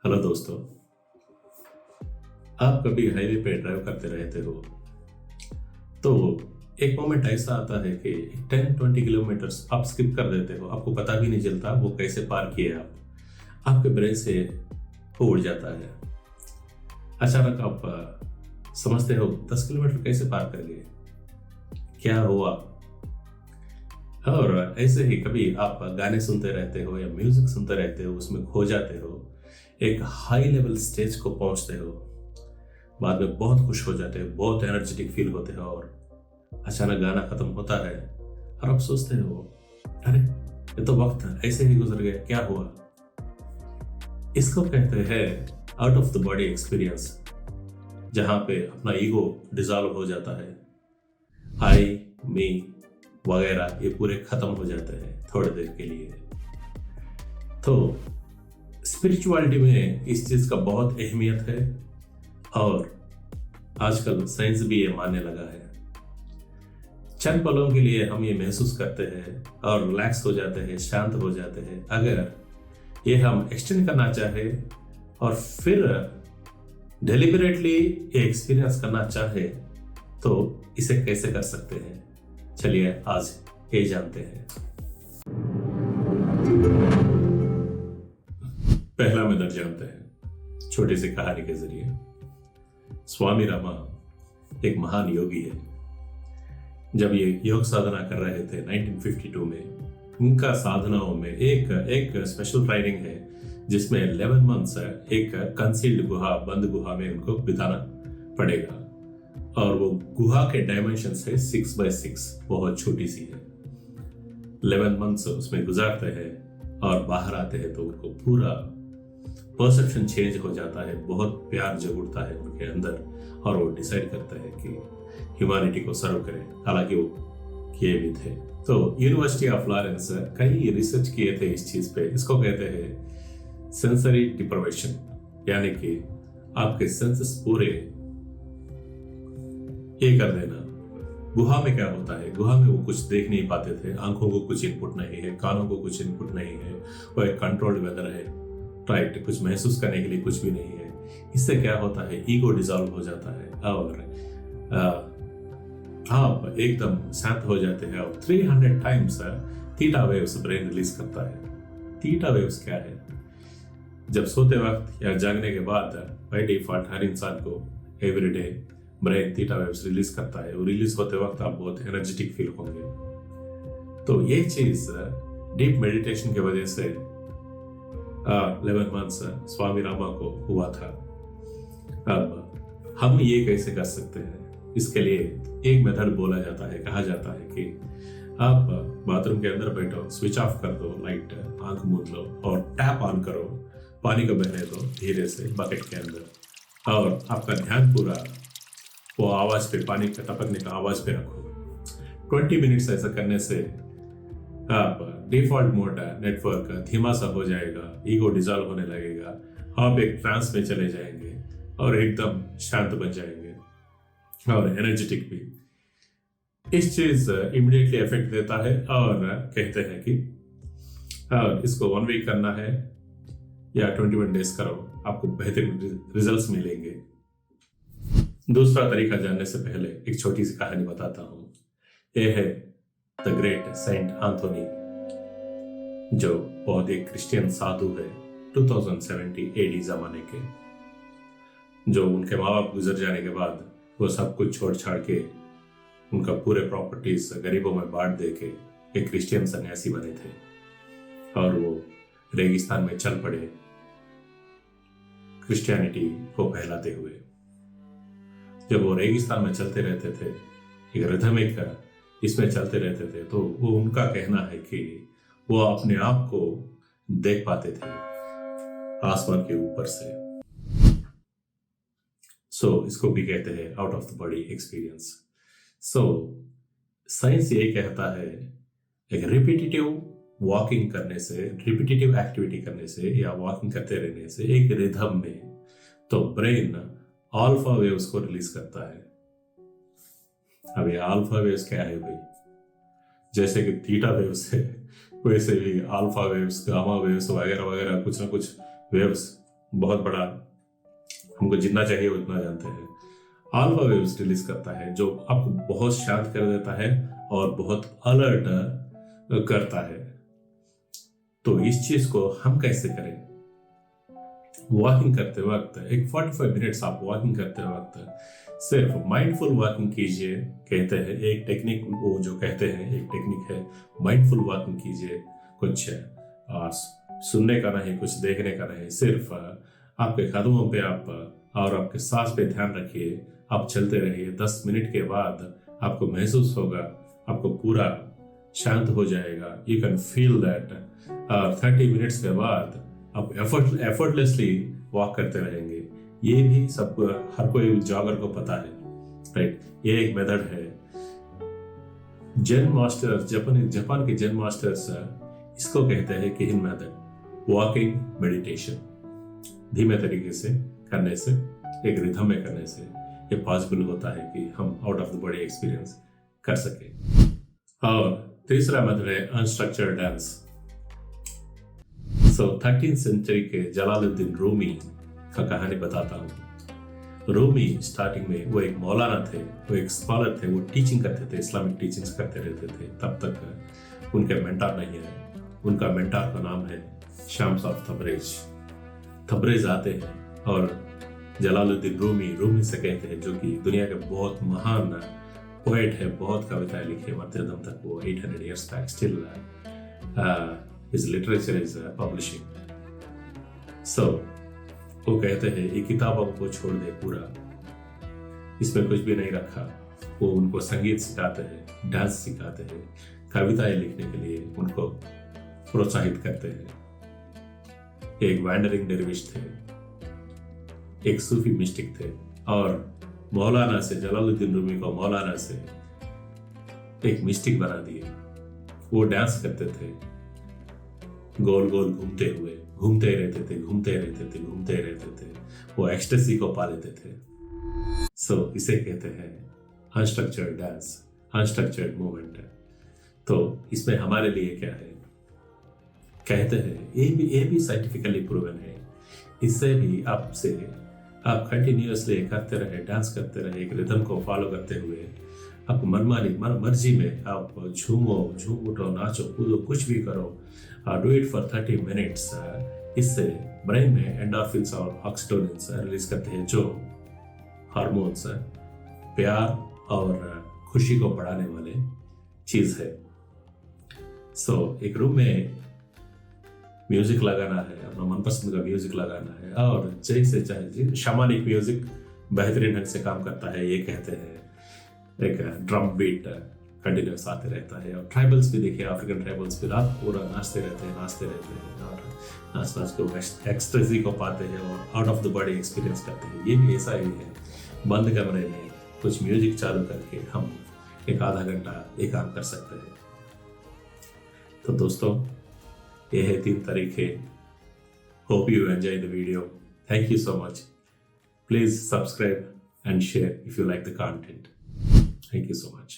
Hello दोस्तों। आप कभी हाईवे पे ड्राइव करते रहते हो तो एक मोमेंट ऐसा आता है कि 10-20 किलोमीटर्स आप स्किप कर देते हो, आपको पता भी नहीं चलता वो कैसे पार किए आपके ब्रेन से वो उड़ जाता है। अचानक आप समझते हो 10 किलोमीटर कैसे पार कर गए, क्या हुआ। और ऐसे ही कभी आप गाने सुनते रहते हो या म्यूजिक सुनते रहते हो, उसमें खो जाते हो, एक हाई लेवल स्टेज को पहुंचते हो, बाद में बहुत खुश हो जाते हो, बहुत एनर्जेटिक फील होते हो और अचानक गाना खत्म होता है और आप सोचते हो अरे ये तो वक्त ऐसे ही गुजर गया, क्या हुआ। इसको कहते हैं out of the body experience, जहां पे अपना ईगो डिजॉल्व हो जाता है, आई मी वगैरह ये पूरे खत्म हो जाते हैं थोड़ी देर के लिए। तो स्पिरिचुअलिटी में इस चीज का बहुत अहमियत है और आजकल साइंस भी ये मानने लगा है। चंद पलों के लिए हम ये महसूस करते हैं और रिलैक्स हो जाते हैं, शांत हो जाते हैं। अगर ये हम एक्सटेंड करना चाहे और फिर डेलिबरेटली ये एक्सपीरियंस करना चाहे तो इसे कैसे कर सकते हैं, चलिए आज ये जानते हैं। पहला मेथड जानते हैं छोटी सी कहानी के जरिए। स्वामी रामा एक महान योगी है। जब ये योग साधना कर रहे थे 1952 में, उनका साधनाओं में एक स्पेशल ट्रेनिंग है जिसमें 11 मंथ्स एक कंसील्ड गुहा, बंद गुहा में उनको बिताना पड़ेगा और वो गुहा के डायमेंशन है 6x6, बहुत छोटी सी है। 11 मंथ्स उसमें गुजारते हैं और बाहर आते हैं तो उनको पूरा परसेप्शन चेंज हो जाता है, बहुत प्यार जग उठता है उनके अंदर और वो डिसाइड करते हैं कि ह्यूमैनिटी को सर्व करें। हालांकि वो किए भी थे। तो यूनिवर्सिटी ऑफ लॉरेंस कई रिसर्च किए थे इस चीज पे। इसको कहते हैं सेंसरी डिप्रावेशन, यानी कि आपके सेंसेस पूरे ये कर देना। गुहा में क्या होता है, गुहा में वो कुछ देख नहीं पाते थे, आंखों को कुछ इनपुट नहीं है, कानों को कुछ इनपुट नहीं है, वो एक कंट्रोल्ड वेदर है, राइट, कुछ महसूस करने के लिए कुछ भी नहीं है। इससे क्या होता है, ईगो डिसॉल्व हो जाता है और आप एकदम शांत हो जाते हैं और 300 times theta waves brain release करता है। थीटा वेव्स क्या है, जब सोते वक्त या जागने के बाद बाय डिफॉल्ट हर इंसान को everyday brain theta waves release करता है। वो रिलीज होते वक्त आप बहुत एनर्जेटिक फील होंगे। तो ये चीज डीप मेडिटेशन की वजह से 11 मंथ्स स्वामी रामा को हुआ था। अब हम ये कैसे कर सकते हैं, इसके लिए एक मेथड बोला जाता है, कहा जाता है कि आप बाथरूम के अंदर बैठो, स्विच ऑफ कर दो लाइट, आंख मूंद लो और टैप ऑन करो, पानी को बहने दो धीरे से बकेट के अंदर और आपका ध्यान पूरा वो आवाज पे, पानी के टपकने का आवाज पे रखो। 20 मिनट्स ऐसा करने से आप डिफॉल्ट मोड नेटवर्क धीमा सा हो जाएगा, ईगो डिसॉल्व होने लगेगा, आप एक ट्रांस में चले जाएंगे और एकदम शांत बन जाएंगे और एनर्जेटिक भी। इस चीज इमीडिएटली इफेक्ट देता है और कहते हैं कि इसको 1 वीक करना है या 21 डेज करो, आपको बेहतरीन रिजल्ट्स मिलेंगे। दूसरा तरीका जानने से पहले एक छोटी सी कहानी बताता हूं। यह है द ग्रेट सेंट एंथोनी, जो बहुत एक क्रिश्चियन साधु है 2070 एडी जमाने के, जो उनके माँ बाप गुजर जाने के बाद वो सब कुछ छोड़ छाड़ के उनका पूरे प्रॉपर्टीज गरीबों में बांट दे के एक क्रिश्चियन सन्यासी बने थे और वो रेगिस्तान में चल पड़े क्रिश्चियनिटी को फैलाते हुए। जब वो रेगिस्तान में चलते रहते थे, एक रिथमिक इसमें चलते रहते थे, तो वो उनका कहना है कि वो अपने आप को देख पाते थे आसमान के ऊपर से। इसको भी कहते हैं out of the body experience. Science ये कहता है एक रिपीटेटिव वॉकिंग करने से, रिपीटेटिव एक्टिविटी करने से या वॉकिंग करते रहने से एक रिदम में, तो ब्रेन अल्फा वेव्स को रिलीज करता है। अब ये अल्फा वेव्स क्या है भाई, जैसे कि थीटा वेव्स है वैसे भी अल्फा वेव्स, गामा वेव्स वगैरह वगैरह कुछ ना कुछ वेव्स बहुत बड़ा, हमको जितना चाहिए उतना जानते हैं। अल्फा वेव्स रिलीज करता है जो आपको बहुत शांत कर देता है और बहुत अलर्ट करता है। तो इस चीज को हम कैसे करें? वॉकिंग करते वक्त एक 45 मिनट्स आप वॉकिंग करते वक्त सिर्फ माइंडफुल वॉकिंग कीजिए। कहते हैं एक टेक्निक, वो जो कहते हैं एक टेक्निक है माइंडफुल वॉकिंग कीजिए। कुछ सुनने का नहीं, कुछ देखने का नहीं, सिर्फ आपके कदमों पे आप और आपके सांस पे ध्यान रखिए। आप चलते रहिए। 10 मिनट के बाद आपको महसूस होगा, आपको पूरा शांत हो जाएगा। You can feel that. 30 minutes के बाद आप एफर्टलेसली वॉक करते रहेंगे। ये भी सब हर कोई जॉगर को पता है, राइट? ये एक मेथड है। जेन मास्टर, जापान के जेन मास्टर्स इसको कहते हैं कि इन मेथड वॉकिंग मेडिटेशन। धीमे तरीके से करने से, एक रिथम में करने से ये पॉसिबल होता है कि हम out of the body experience कर सके। और तीसरा मेथड है अनस्ट्रक्चर्ड डांस। 13th सेंचुरी के जलालुद्दीन रूमी का कहानी बताता हूँ। रूमी स्टार्टिंग में वो एक मौलाना थे, वो एक स्कॉलर थे, वो टीचिंग करते थे, इस्लामिक टीचिंग्स करते रहते थे। तब तक उनके मेंटर नहीं है। उनका मेंटर का नाम है शम्स ऑफ तबरेज। तबरेज आते हैं और जलालुद्दीन रूमी से कहते हैं, जो कि दुनिया के बहुत महान पोएट है, बहुत कविताएं लिखी, मरते दम तक वो 800 years back still his literature is publishing. So वो कहते हैं ये किताबों को छोड़ दे पूरा, इसमें कुछ भी नहीं रखा। वो उनको संगीत सिखाते हैं, डांस सिखाते हैं, कविताएं लिखने के लिए उनको प्रोत्साहित करते हैं। एक वैंडरिंग दरवेश थे, एक सूफी मिस्टिक थे, और मौलाना से, जलालुद्दीन रूमी को मौलाना से एक मिस्टिक बना दिए। वो डांस करते थे, गोल गोल घूमते हुए, घूमते रहते थे। वो एक्सटेसी को पा लेते थे। सो इसे कहते हैं अनस्ट्रक्चर्ड डांस, अनस्ट्रक्चर्ड मूवमेंट। तो इसमें हमारे लिए क्या है? कहते हैं ये भी साइंटिफिकली प्रूवन है। इससे भी आप कंटिन्यूअसली करते रहे, डांस करते रहे, एक रिदम को फॉलो करते हुए, आप मर्जी में आप झूमो, झूम उठो, नाचो, कूदो, कुछ भी करो। Do it for 30 minutes. इससे ब्रेन में एंडोर्फिन्स और ऑक्सीटोसिन्स रिलीज करते हैं, जो हार्मोन्स प्यार और खुशी को बढ़ाने वाले चीज है। सो एक रूम में म्यूजिक लगाना है, अपना मनपसंद का म्यूजिक लगाना है, और जैसे चाहे शमानिक म्यूजिक बेहतरीन ढंग से काम करता है। ये कहते हैं एक ड्रम बीट कंटिन्यूस आते रहता है। और ट्राइबल्स भी देखिए, अफ्रीकन ट्राइबल्स भी रात पूरा नाचते रहते हैं और नाच के एक्सटेसी को पाते हैं और out of the body experience करते हैं। ये भी ऐसा ही है। बंद कमरे में कुछ म्यूजिक चालू करके हम एक आधा घंटा ये काम कर सकते हैं। तो दोस्तों, ये है 3 तरीके। Hope you enjoy the video. Thank you so much. Please subscribe and share if you like the content. Thank you so much.